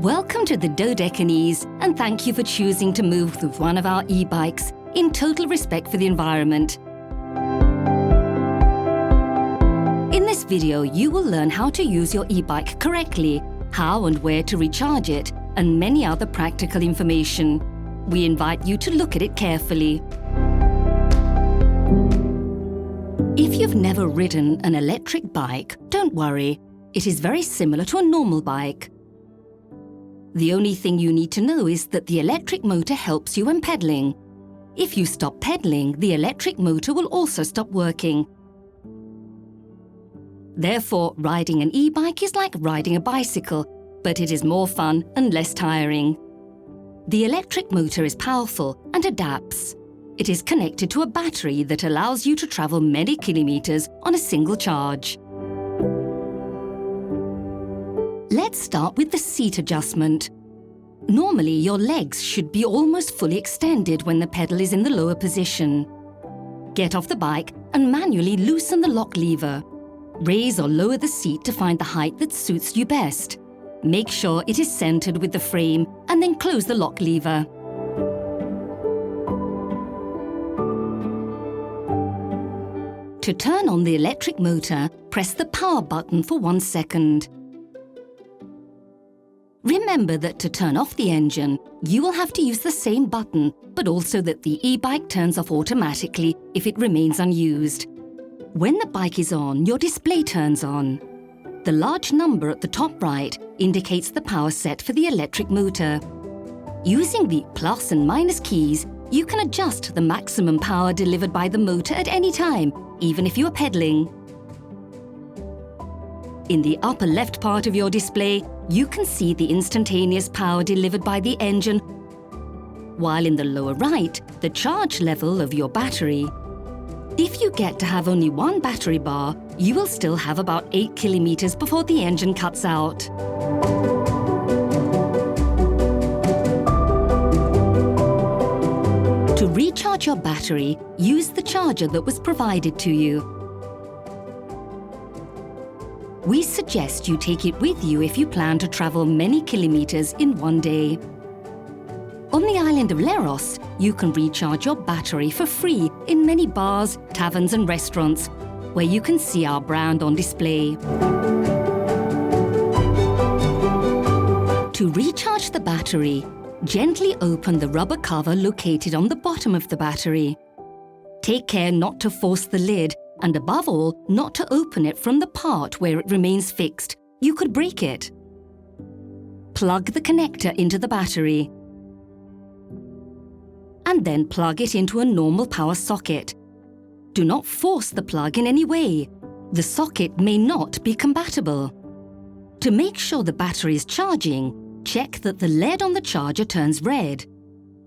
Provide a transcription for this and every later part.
Welcome to the Dodecanese, and thank you for choosing to move with one of our e-bikes in total respect for the environment. In this video, you will learn how to use your e-bike correctly, how and where to recharge it, and many other practical information. We invite you to look at it carefully. If you've never ridden an electric bike, don't worry. It is very similar to a normal bike. The only thing you need to know is that the electric motor helps you when pedaling. If you stop pedaling, the electric motor will also stop working. Therefore, riding an e-bike is like riding a bicycle, but it is more fun and less tiring. The electric motor is powerful and adapts. It is connected to a battery that allows you to travel many kilometers on a single charge. Let's start with the seat adjustment. Normally, your legs should be almost fully extended when the pedal is in the lower position. Get off the bike and manually loosen the lock lever. Raise or lower the seat to find the height that suits you best. Make sure it is centered with the frame and then close the lock lever. To turn on the electric motor, press the power button for 1 second. Remember that to turn off the engine, you will have to use the same button, but also that the e-bike turns off automatically if it remains unused. When the bike is on, your display turns on. The large number at the top right indicates the power set for the electric motor. Using the plus and minus keys, you can adjust the maximum power delivered by the motor at any time, even if you are pedaling. In the upper left part of your display, you can see the instantaneous power delivered by the engine, while in the lower right, the charge level of your battery. If you get to have only one battery bar, you will still have about 8 kilometers before the engine cuts out. To recharge your battery, use the charger that was provided to you. We suggest you take it with you if you plan to travel many kilometers in one day. On the island of Leros, you can recharge your battery for free in many bars, taverns and restaurants, where you can see our brand on display. To recharge the battery, gently open the rubber cover located on the bottom of the battery. Take care not to force the lid, and above all, not to open it from the part where it remains fixed. You could break it. Plug the connector into the battery. And then plug it into a normal power socket. Do not force the plug in any way. The socket may not be compatible. To make sure the battery is charging, check that the LED on the charger turns red.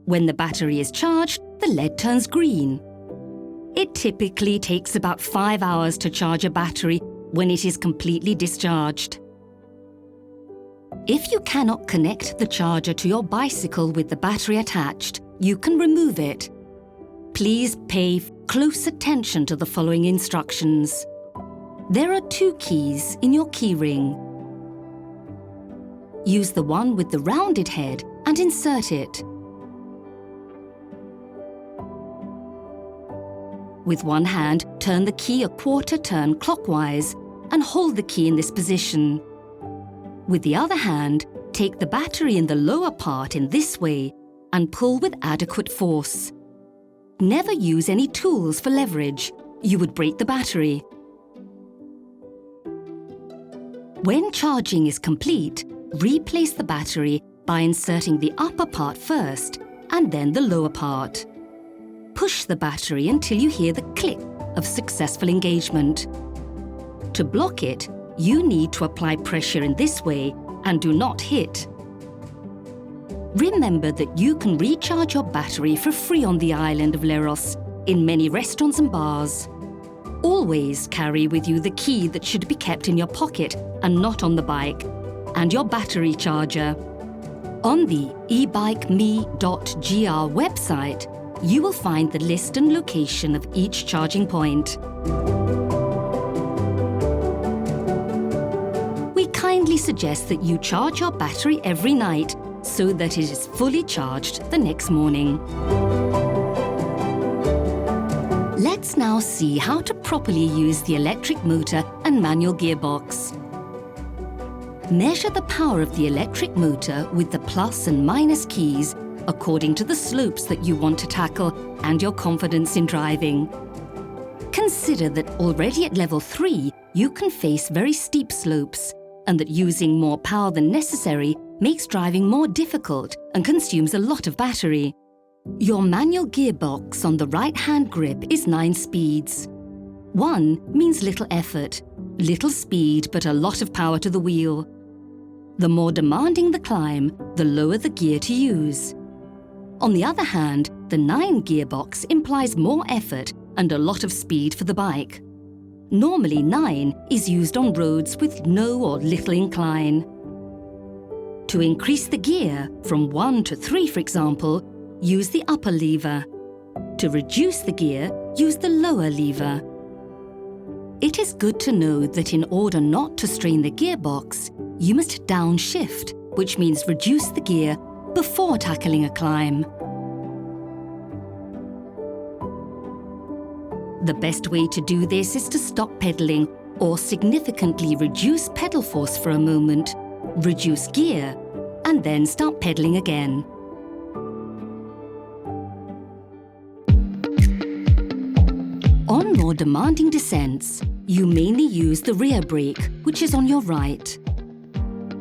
When the battery is charged, the LED turns green. It typically takes about 5 hours to charge a battery when it is completely discharged. If you cannot connect the charger to your bicycle with the battery attached, you can remove it. Please pay close attention to the following instructions. There are 2 keys in your key ring. Use the one with the rounded head and insert it. With one hand, turn the key a quarter turn clockwise and hold the key in this position. With the other hand, take the battery in the lower part in this way and pull with adequate force. Never use any tools for leverage. You would break the battery. When charging is complete, replace the battery by inserting the upper part first and then the lower part. Push the battery until you hear the click of successful engagement. To block it, you need to apply pressure in this way and do not hit. Remember that you can recharge your battery for free on the island of Leros in many restaurants and bars. Always carry with you the key that should be kept in your pocket and not on the bike, and your battery charger. On the ebikeme.gr website, you will find the list and location of each charging point. We kindly suggest that you charge your battery every night so that it is fully charged the next morning. Let's now see how to properly use the electric motor and manual gearbox. Measure the power of the electric motor with the plus and minus keys according to the slopes that you want to tackle and your confidence in driving. Consider that already at level 3, you can face very steep slopes, and that using more power than necessary makes driving more difficult and consumes a lot of battery. Your manual gearbox on the right-hand grip is 9 speeds. 1 means little effort, little speed but a lot of power to the wheel. The more demanding the climb, the lower the gear to use. On the other hand, the 9 gearbox implies more effort and a lot of speed for the bike. Normally 9 is used on roads with no or little incline. To increase the gear from 1 to 3, for example, use the upper lever. To reduce the gear, use the lower lever. It is good to know that in order not to strain the gearbox, you must downshift, which means reduce the gear before tackling a climb. The best way to do this is to stop pedaling or significantly reduce pedal force for a moment, reduce gear, and then start pedaling again. On more demanding descents, you mainly use the rear brake, which is on your right.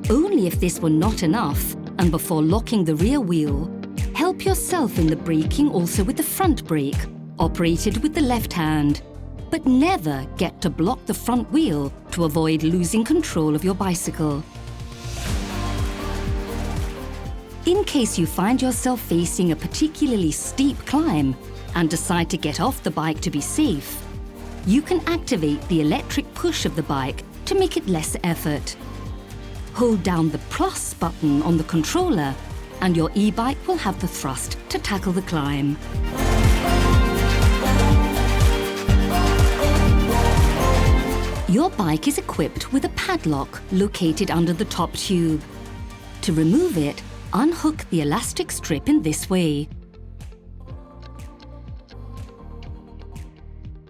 Only if this were not enough, and before locking the rear wheel, help yourself in the braking also with the front brake, operated with the left hand, but never get to block the front wheel to avoid losing control of your bicycle. In case you find yourself facing a particularly steep climb and decide to get off the bike to be safe, you can activate the electric push of the bike to make it less effort. Hold down the plus button on the controller and your e-bike will have the thrust to tackle the climb. Your bike is equipped with a padlock located under the top tube. To remove it, unhook the elastic strip in this way.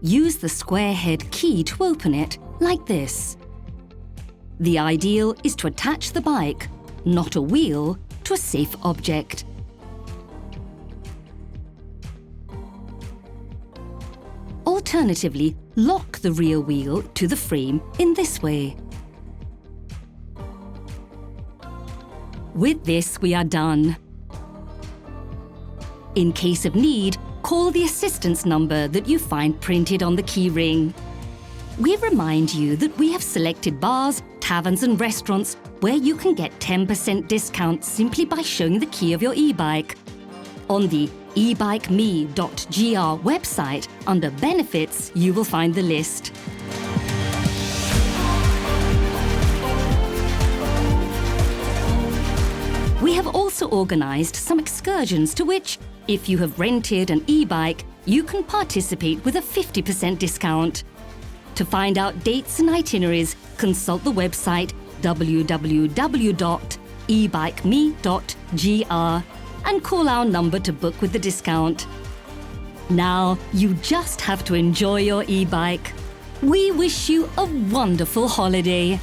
Use the square head key to open it, like this. The ideal is to attach the bike, not a wheel, to a safe object. Alternatively, lock the rear wheel to the frame in this way. With this, we are done. In case of need, call the assistance number that you find printed on the key ring. We remind you that we have selected bars, taverns and restaurants where you can get 10% discount simply by showing the key of your e-bike. On the ebikeme.gr website, under Benefits, you will find the list. We have also organised some excursions to which, if you have rented an e-bike, you can participate with a 50% discount. To find out dates and itineraries, consult the website www.ebikeme.gr and call our number to book with the discount. Now, you just have to enjoy your e-bike. We wish you a wonderful holiday.